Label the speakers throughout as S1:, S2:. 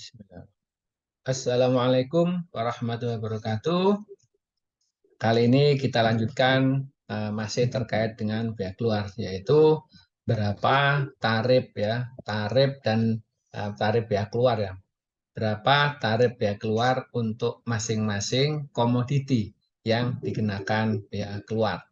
S1: Bismillah. Assalamualaikum warahmatullahi wabarakatuh. Kali ini kita lanjutkan masih terkait dengan biaya keluar, yaitu berapa tarif ya, tarif dan tarif biaya keluar ya. Berapa tarif biaya keluar untuk masing-masing komoditi yang dikenakan biaya keluar.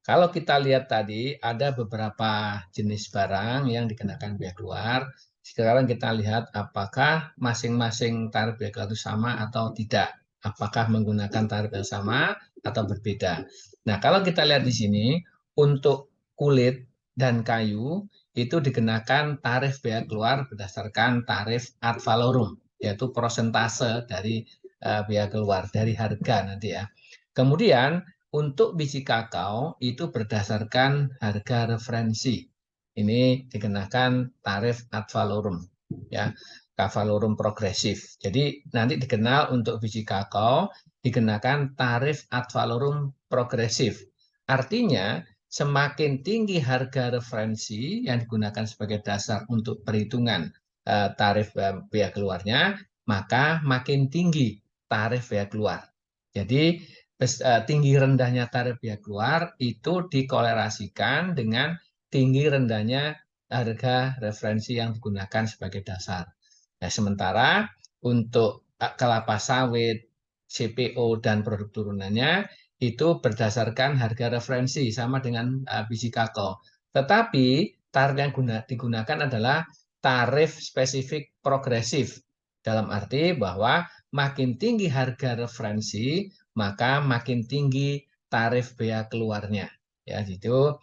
S1: Kalau kita lihat tadi ada beberapa jenis barang yang dikenakan biaya keluar. Sekarang kita lihat apakah masing-masing tarif biaya keluar itu sama atau tidak. Apakah menggunakan tarif yang sama atau berbeda. Nah, kalau kita lihat di sini untuk kulit dan kayu itu dikenakan tarif biaya keluar berdasarkan tarif ad valorem, yaitu persentase dari biaya keluar dari harga nanti ya. Kemudian untuk biji kakao itu berdasarkan harga referensi. Ini dikenakan tarif ad valorem, ya, valorem progresif. Jadi nanti dikenal untuk biji kakao dikenakan tarif ad valorem progresif. Artinya semakin tinggi harga referensi yang digunakan sebagai dasar untuk perhitungan tarif biaya keluarnya, maka makin tinggi tarif biaya keluar. Jadi tinggi rendahnya tarif biaya keluar itu dikolerasikan dengan tinggi rendahnya harga referensi yang digunakan sebagai dasar. Nah, sementara untuk kelapa sawit, CPO, dan produk turunannya itu berdasarkan harga referensi sama dengan biji kakao. Tetapi tarif yang digunakan adalah tarif spesifik progresif. Dalam arti bahwa makin tinggi harga referensi, maka makin tinggi tarif bea keluarnya. Ya, itu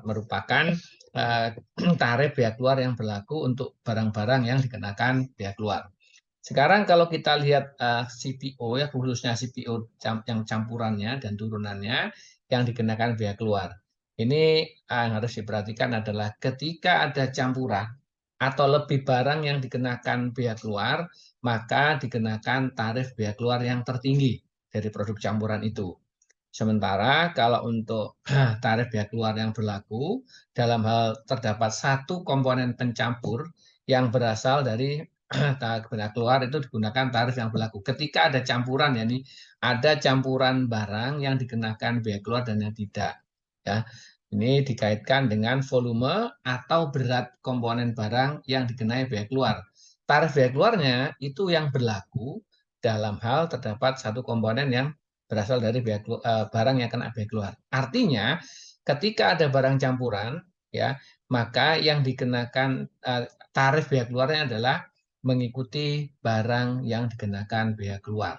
S1: merupakan tarif bea keluar yang berlaku untuk barang-barang yang dikenakan bea keluar. Sekarang kalau kita lihat CPO ya, khususnya CPO yang campurannya dan turunannya yang dikenakan bea keluar. Ini yang harus diperhatikan adalah ketika ada campuran atau lebih barang yang dikenakan bea keluar, maka dikenakan tarif bea keluar yang tertinggi dari produk campuran itu. Sementara kalau untuk tarif bea keluar yang berlaku dalam hal terdapat satu komponen pencampur yang berasal dari bea keluar itu digunakan tarif yang berlaku. Ketika ada campuran, yani ada campuran barang yang dikenakan bea keluar dan yang tidak. Ya, ini dikaitkan dengan volume atau berat komponen barang yang dikenai bea keluar. Tarif bea keluarnya itu yang berlaku dalam hal terdapat satu komponen yang berasal dari barang yang kena bea keluar. Artinya, ketika ada barang campuran, ya, maka yang dikenakan tarif bea keluarnya adalah mengikuti barang yang dikenakan bea keluar.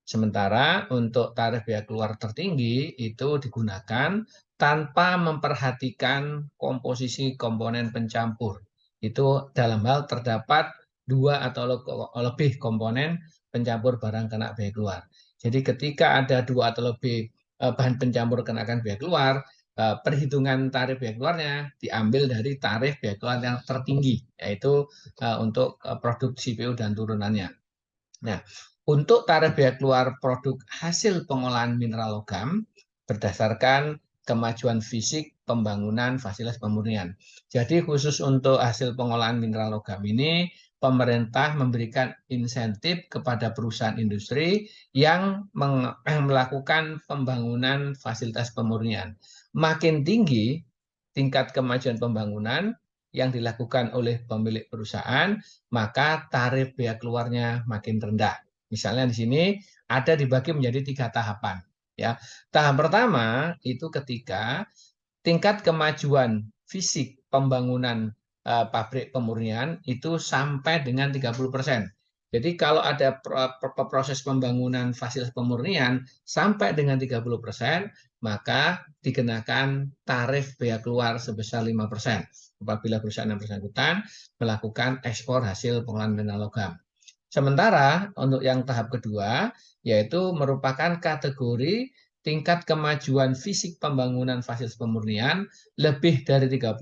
S1: Sementara untuk tarif bea keluar tertinggi itu digunakan tanpa memperhatikan komposisi komponen pencampur. Itu dalam hal terdapat dua atau lebih komponen pencampur barang kena bea keluar. Jadi ketika ada dua atau lebih bahan pencampur kenakan bea keluar, perhitungan tarif bea keluarnya diambil dari tarif bea keluar yang tertinggi, yaitu untuk produk CPO dan turunannya. Nah, untuk tarif bea keluar produk hasil pengolahan mineral logam berdasarkan kemajuan fisik pembangunan fasilitas pemurnian. Jadi khusus untuk hasil pengolahan mineral logam ini, pemerintah memberikan insentif kepada perusahaan industri yang melakukan pembangunan fasilitas pemurnian. Makin tinggi tingkat kemajuan pembangunan yang dilakukan oleh pemilik perusahaan, maka tarif bea keluarnya makin rendah. Misalnya di sini ada dibagi menjadi 3 tahapan. Ya, tahap pertama itu ketika tingkat kemajuan fisik pembangunan pabrik pemurnian itu sampai dengan 30%. Jadi kalau ada proses pembangunan fasilitas pemurnian sampai dengan 30%, maka dikenakan tarif bea keluar sebesar 5% apabila perusahaan yang bersangkutan melakukan ekspor hasil pengolahan mineral logam. Sementara untuk yang tahap kedua, yaitu merupakan kategori tingkat kemajuan fisik pembangunan fasilitas pemurnian lebih dari 30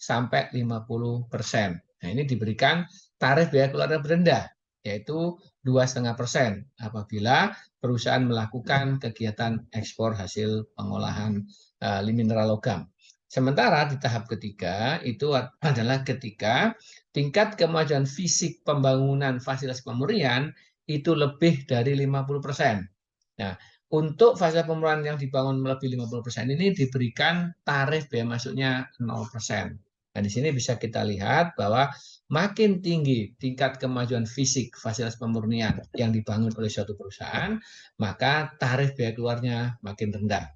S1: sampai 50%. Nah, ini diberikan tarif biaya keluar yang rendah, yaitu 2,5% apabila perusahaan melakukan kegiatan ekspor hasil pengolahan mineral logam. Sementara di tahap ketiga itu adalah ketika tingkat kemajuan fisik pembangunan fasilitas pemurnian itu lebih dari 50%. Nah, untuk fasilitas pemurnian yang dibangun lebih 50% ini diberikan tarif biaya masuknya 0%. Nah, di sini bisa kita lihat bahwa makin tinggi tingkat kemajuan fisik fasilitas pemurnian yang dibangun oleh suatu perusahaan, maka tarif biaya keluarnya makin rendah.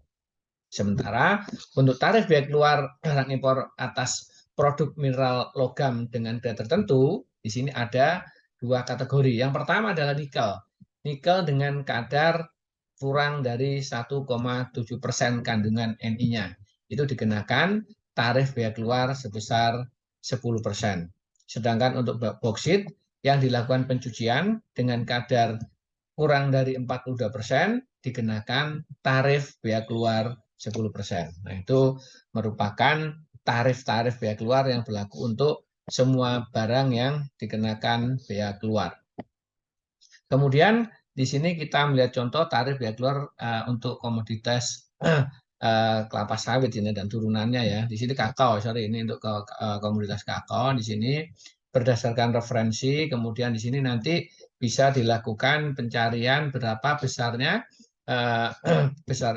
S1: Sementara untuk tarif biaya keluar barang impor atas produk mineral logam dengan biaya tertentu, di sini ada dua kategori. Yang pertama adalah nikel. Nikel dengan kadar kurang dari 1,7% kandungan Ni-nya. Itu dikenakan tarif biaya keluar sebesar 10%. Sedangkan untuk boksit yang dilakukan pencucian dengan kadar kurang dari 42% dikenakan tarif biaya keluar 10%. Nah, itu merupakan tarif-tarif biaya keluar yang berlaku untuk semua barang yang dikenakan biaya keluar. Kemudian di sini kita melihat contoh tarif biaya keluar untuk komoditas kelapa sawit ini dan turunannya ya. Di sini kakao, sorry ini untuk komoditas kakao. Di sini berdasarkan referensi, kemudian di sini nanti bisa dilakukan pencarian berapa besarnya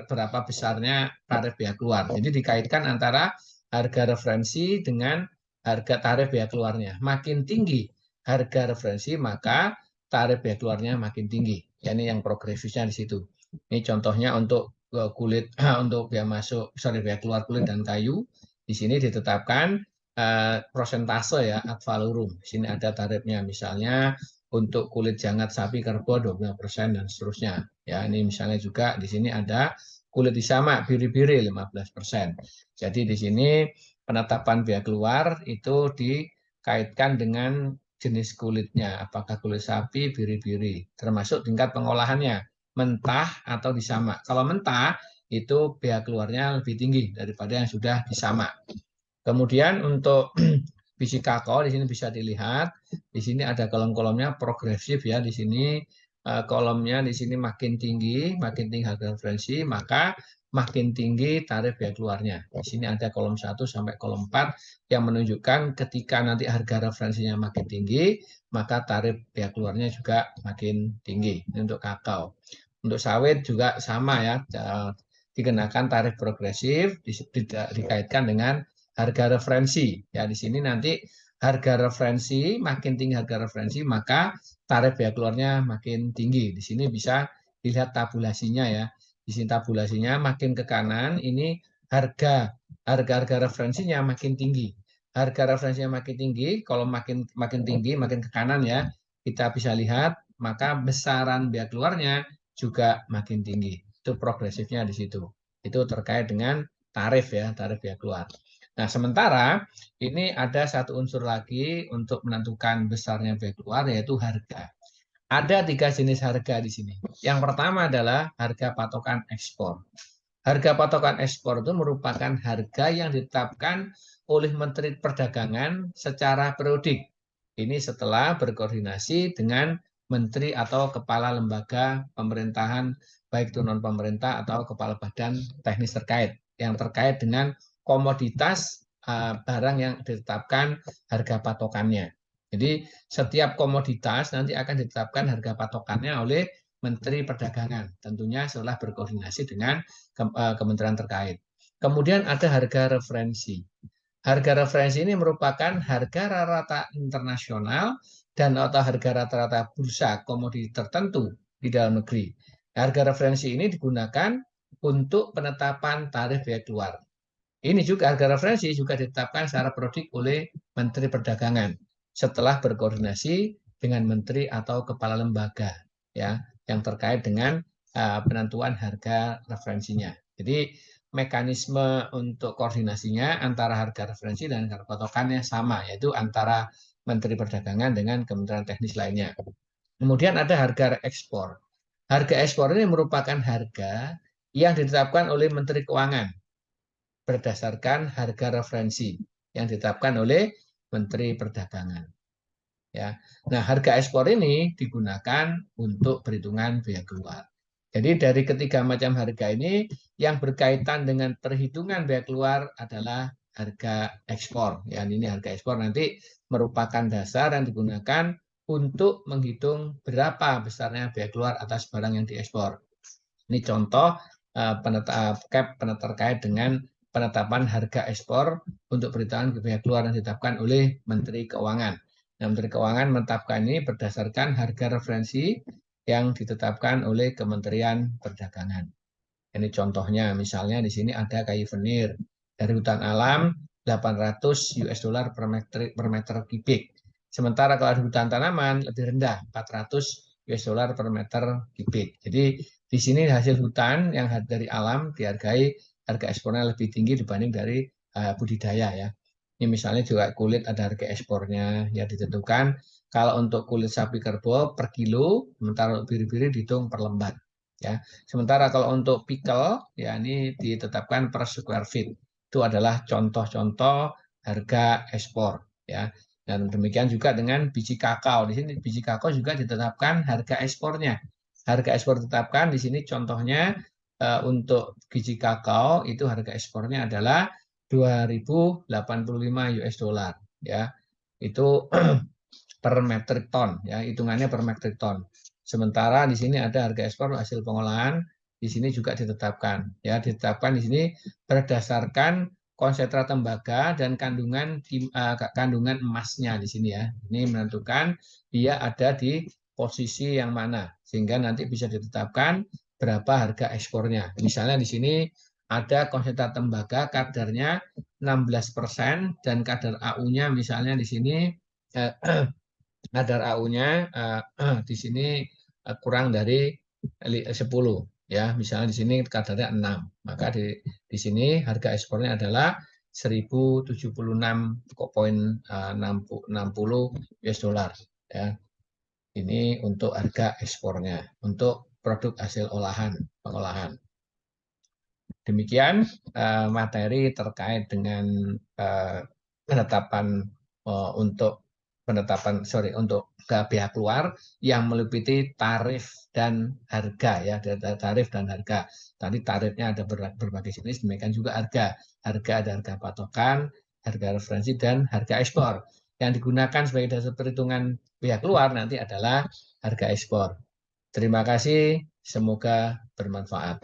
S1: berapa besarnya tarif biaya keluar. Jadi dikaitkan antara harga referensi dengan harga tarif biaya keluarnya. Makin tinggi harga referensi, maka tarif biaya keluarnya makin tinggi. Ya, ini yang progresifnya di situ. Ini contohnya untuk kulit untuk biaya masuk, sorry, biaya keluar kulit dan kayu. Di sini ditetapkan prosentase ya ad valorum. Di sini ada tarifnya, misalnya untuk kulit jangat sapi kerbau 25% dan seterusnya. Ya, ini misalnya juga di sini ada kulit disamak biri-biri 15%. Jadi di sini penetapan biaya keluar itu dikaitkan dengan jenis kulitnya, apakah kulit sapi, biri-biri, termasuk tingkat pengolahannya, mentah atau disamak. Kalau mentah itu biaya keluarnya lebih tinggi daripada yang sudah disamak. Kemudian untuk biji kakao di sini bisa dilihat, di sini ada kolom-kolomnya progresif ya. Di sini kolomnya di sini makin tinggi harga referensi, maka makin tinggi tarif biaya keluarnya. Di sini ada kolom 1 sampai kolom 4 yang menunjukkan ketika nanti harga referensinya makin tinggi, maka tarif biaya keluarnya juga makin tinggi. Ini untuk kakao. Untuk sawit juga sama ya, dikenakan tarif progresif dikaitkan dengan harga referensi. Ya, di sini nanti harga referensi, makin tinggi harga referensi, maka tarif biaya keluarnya makin tinggi. Di sini bisa dilihat tabulasinya ya. Di sini tabulasinya makin ke kanan, ini harga referensinya makin tinggi. Harga referensinya makin tinggi, kalau makin tinggi, makin ke kanan ya, kita bisa lihat, maka besaran biaya keluarnya juga makin tinggi. Itu progresifnya di situ. Itu terkait dengan tarif ya, tarif biaya keluar. Nah, sementara ini ada satu unsur lagi untuk menentukan besarnya biaya keluar, yaitu harga. Ada 3 jenis harga di sini. Yang pertama adalah harga patokan ekspor. Harga patokan ekspor itu merupakan harga yang ditetapkan oleh Menteri Perdagangan secara periodik. Ini setelah berkoordinasi dengan menteri atau kepala lembaga pemerintahan, baik itu non pemerintah atau kepala badan teknis terkait, yang terkait dengan komoditas barang yang ditetapkan harga patokannya. Jadi setiap komoditas nanti akan ditetapkan harga patokannya oleh Menteri Perdagangan, tentunya setelah berkoordinasi dengan kementerian terkait. Kemudian ada harga referensi. Harga referensi ini merupakan harga rata-rata internasional dan atau harga rata-rata bursa komoditi tertentu di dalam negeri. Harga referensi ini digunakan untuk penetapan tarif biaya keluar. Ini juga harga referensi juga ditetapkan secara periodik oleh Menteri Perdagangan setelah berkoordinasi dengan menteri atau kepala lembaga ya yang terkait dengan penentuan harga referensinya. Jadi mekanisme untuk koordinasinya antara harga referensi dan harga patokannya sama, yaitu antara Menteri Perdagangan dengan Kementerian Teknis lainnya. Kemudian ada harga ekspor. Harga ekspor ini merupakan harga yang ditetapkan oleh Menteri Keuangan berdasarkan harga referensi yang ditetapkan oleh Menteri Perdagangan. Ya. Nah, harga ekspor ini digunakan untuk perhitungan biaya keluar. Jadi dari ketiga macam harga ini yang berkaitan dengan perhitungan biaya keluar adalah harga ekspor. Ya, ini harga ekspor nanti merupakan dasar yang digunakan untuk menghitung berapa besarnya biaya keluar atas barang yang diekspor. Ini contoh terkait dengan penetapan harga ekspor untuk perhitungan biaya keluar yang ditetapkan oleh Menteri Keuangan. Nah, Menteri Keuangan menetapkan ini berdasarkan harga referensi yang ditetapkan oleh Kementerian Perdagangan. Ini contohnya, misalnya di sini ada kayu venir dari hutan alam 800 US dollar per meter kubik. Sementara kalau ada hutan tanaman lebih rendah 400 US dollar per meter kubik. Jadi di sini hasil hutan yang dari alam dihargai harga ekspornya lebih tinggi dibanding dari budidaya ya. Ini misalnya juga kulit ada harga ekspornya ya ditentukan. Kalau untuk kulit sapi kerbau per kilo, sementara untuk biri-biri dihitung per lembar. Ya, sementara kalau untuk pickle, ya ini ditetapkan per square feet. Itu adalah contoh-contoh harga ekspor. Ya, dan demikian juga dengan biji kakao. Di sini biji kakao juga ditetapkan harga ekspornya. Harga ekspor ditetapkan di sini contohnya untuk biji kakao itu harga ekspornya adalah 2085 US dollar. Ya, itu per metrik ton. Ya, hitungannya per metrik ton. Sementara di sini ada harga ekspor hasil pengolahan, di sini juga ditetapkan. Ya, ditetapkan di sini berdasarkan konsentrat tembaga dan kandungan emasnya di sini ya. Ini menentukan dia ada di posisi yang mana sehingga nanti bisa ditetapkan berapa harga ekspornya. Misalnya di sini ada konsentrat tembaga kadarnya 16% dan kadar AU-nya misalnya di sini kadar AU-nya di sini kurang dari 10 ya. Misalnya di sini kadarnya 6. Maka di sini harga ekspornya adalah 1076,60 US dollar ya. Ini untuk harga ekspornya untuk produk hasil pengolahan. Demikian materi terkait dengan penetapan untuk untuk biaya keluar yang meliputi tarif dan harga ya, tarif dan harga. Tadi tarifnya ada berbagai jenis, demikian juga harga. Harga ada harga patokan, harga referensi dan harga ekspor. Yang digunakan sebagai dasar perhitungan biaya keluar nanti adalah harga ekspor. Terima kasih, semoga bermanfaat.